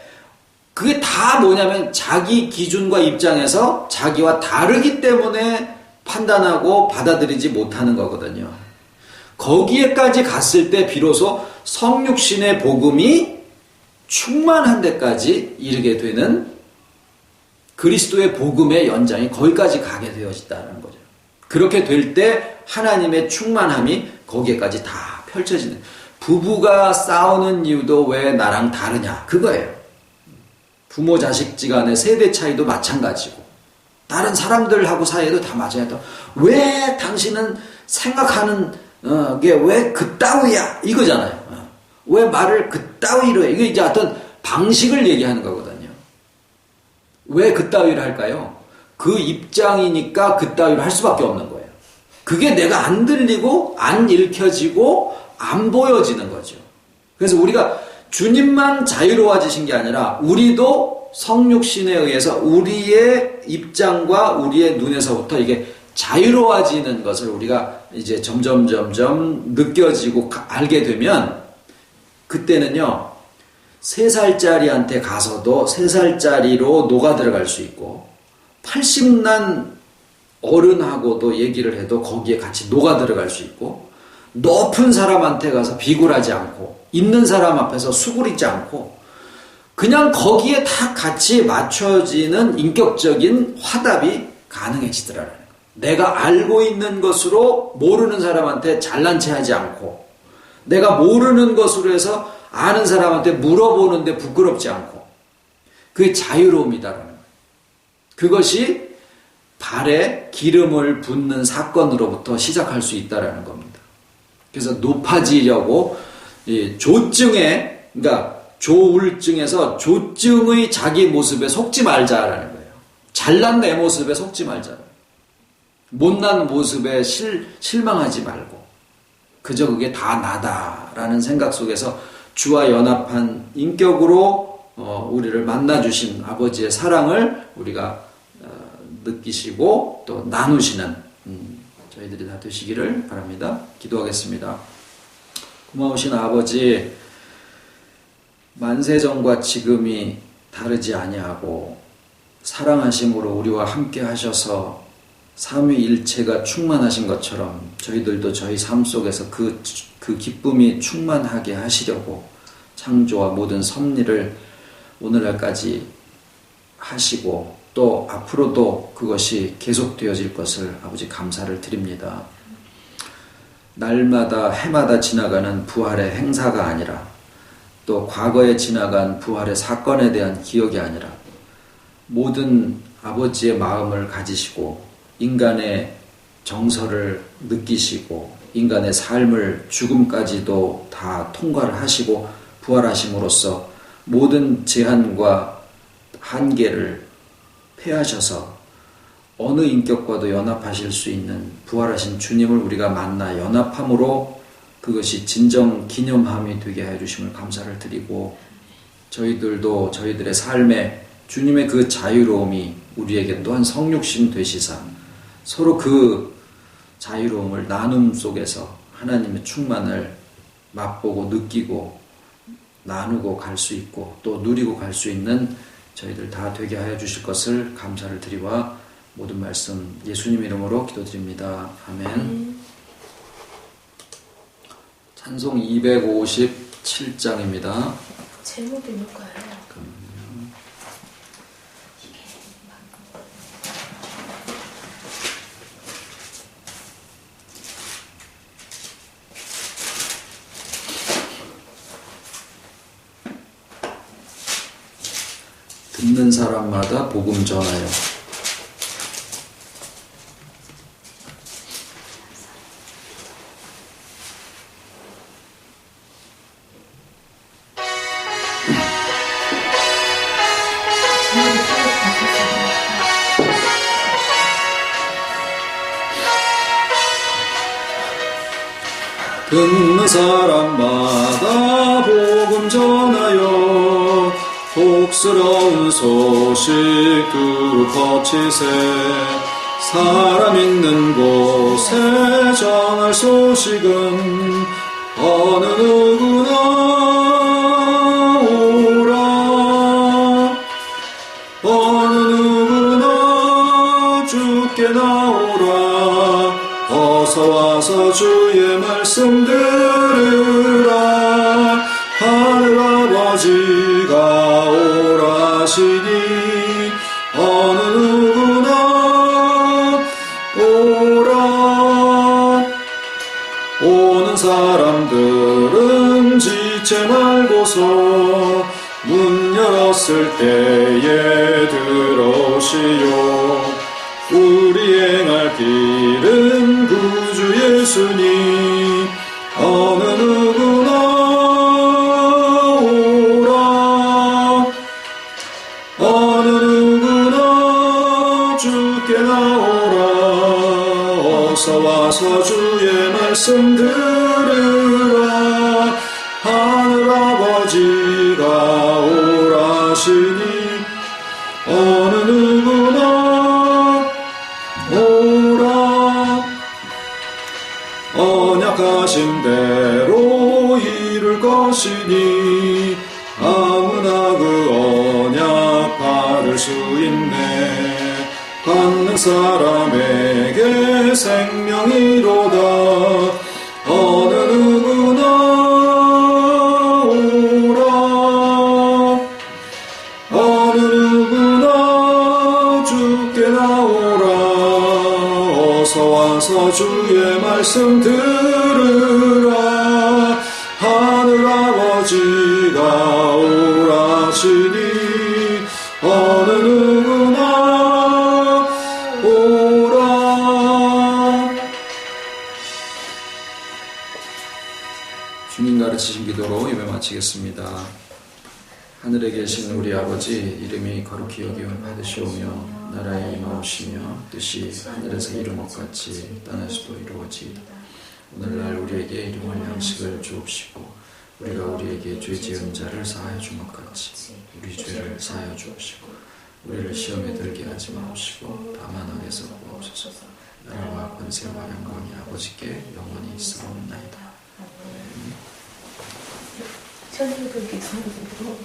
그게 다 뭐냐면 자기 기준과 입장에서 자기와 다르기 때문에 판단하고 받아들이지 못하는 거거든요. 거기에까지 갔을 때 비로소 성육신의 복음이 충만한 데까지 이르게 되는 그리스도의 복음의 연장이 거기까지 가게 되어진다는 거죠. 그렇게 될 때 하나님의 충만함이 거기에까지 다 펼쳐지는. 부부가 싸우는 이유도 왜 나랑 다르냐? 그거예요. 부모 자식지간의 세대 차이도 마찬가지고 다른 사람들하고 사이에도 다 맞아요. 왜 당신은 생각하는 게 왜 그따위야? 이거잖아요. 왜 말을 그따위로 해? 이게 이제 어떤 방식을 얘기하는 거거든요. 왜 그따위로 할까요? 그 입장이니까 그따위로 할 수밖에 없는 거예요. 그게 내가 안 들리고 안 읽혀지고 안 보여지는 거죠. 그래서 우리가 주님만 자유로워지신 게 아니라 우리도 성육신에 의해서 우리의 입장과 우리의 눈에서부터 이게 자유로워지는 것을 우리가 이제 점점 느껴지고 알게 되면 그때는요 3살짜리한테 가서도 3살짜리로 녹아 들어갈 수 있고 80난 어른하고도 얘기를 해도 거기에 같이 녹아 들어갈 수 있고 높은 사람한테 가서 비굴하지 않고 있는 사람 앞에서 수그리지 않고 그냥 거기에 다 같이 맞춰지는 인격적인 화답이 가능해지더라는 거예요. 내가 알고 있는 것으로 모르는 사람한테 잘난 체 하지 않고 내가 모르는 것으로 해서 아는 사람한테 물어보는데 부끄럽지 않고 그게 자유로움이다라는 거예요. 그것이 발에 기름을 붓는 사건으로부터 시작할 수 있다라는 겁니다. 그래서 높아지려고 조증에 그러니까 조울증에서 조증의 자기 모습에 속지 말자라는 거예요. 잘난 내 모습에 속지 말자. 못난 모습에 실망하지 말고 그저 그게 다 나다라는 생각 속에서 주와 연합한 인격으로 우리를 만나주신 아버지의 사랑을 우리가 느끼시고 또 나누시는 저희들이 다 되시기를 바랍니다. 기도하겠습니다. 고마우신 아버지, 만세전과 지금이 다르지 아니하고 사랑하심으로 우리와 함께 하셔서 삼위일체가 충만하신 것처럼 저희들도 저희 삶 속에서 그 기쁨이 충만하게 하시려고 창조와 모든 섭리를 오늘날까지 하시고 또 앞으로도 그것이 계속되어질 것을 아버지 감사를 드립니다. 날마다 해마다 지나가는 부활의 행사가 아니라 또 과거에 지나간 부활의 사건에 대한 기억이 아니라 모든 아버지의 마음을 가지시고 인간의 정서를 느끼시고 인간의 삶을 죽음까지도 다 통과를 하시고 부활하심으로써 모든 제한과 한계를 폐하셔서 어느 인격과도 연합하실 수 있는 부활하신 주님을 우리가 만나 연합함으로 그것이 진정 기념함이 되게 해주심을 감사를 드리고 저희들도 저희들의 삶에 주님의 그 자유로움이 우리에게 또한 성육신 되시사 서로 그 자유로움을 나눔 속에서 하나님의 충만을 맛보고 느끼고 나누고 갈 수 있고 또 누리고 갈 수 있는 저희들 다 되게 하여 주실 것을 감사를 드리와 모든 말씀 예수님 이름으로 기도드립니다. 아멘. 찬송 257장입니다. 제목이 뭘까요? 듣는 사람마다 복음 전하여. 듣는 사람마다 복음 전하여 복스러운 소식 두루 퍼치세 사람 있는 곳에 전할 소식은 어느 누구나 오라 어느 누구나 주께 나오라 어서 와서 주의 말씀 들으라 하늘 아버지가 오라시니 어느 누구나 오라 오는 사람들은 지체 말고서 문 열었을 때에 들어오시오 우리 행할 길은 구주 예수님 어느 누구나 오라 어느 누구나 주께 나오라 어서 와서 들으라. 하늘아버지가 오라시니 어느 누구나 오라. 언약하신 대로 이룰 것이니 아무나 그 언약 받을 수 있네. 받는 사람에게 생명이로다. 어느 누구나 오라. 어느 누구나 주께 나오라. 어서 와서 주의 말씀 들으라. 하늘아버지가 오라시니 어느 누구나 오라. 주님 가르치신 기도로 예배 마치겠습니다. 하늘에 계신 우리 아버지, 이름이 거룩히 여김을 받으시오며 나라에 임하오시며 뜻이 하늘에서 이룬 것 같이 땅에서도 이루어지이다. 오늘날 우리에게 일용할 양식을 주옵시고 우리가 우리에게 죄 지은 자를 사하여 준 것 같이 우리 죄를 사하여 주옵시고 우리를 시험에 들게 하지 마옵시고 다만 악에서 구하옵소서. 나라와 권세와 영광이 아버지께 영원히 있사옵나이다. 천주교 기도로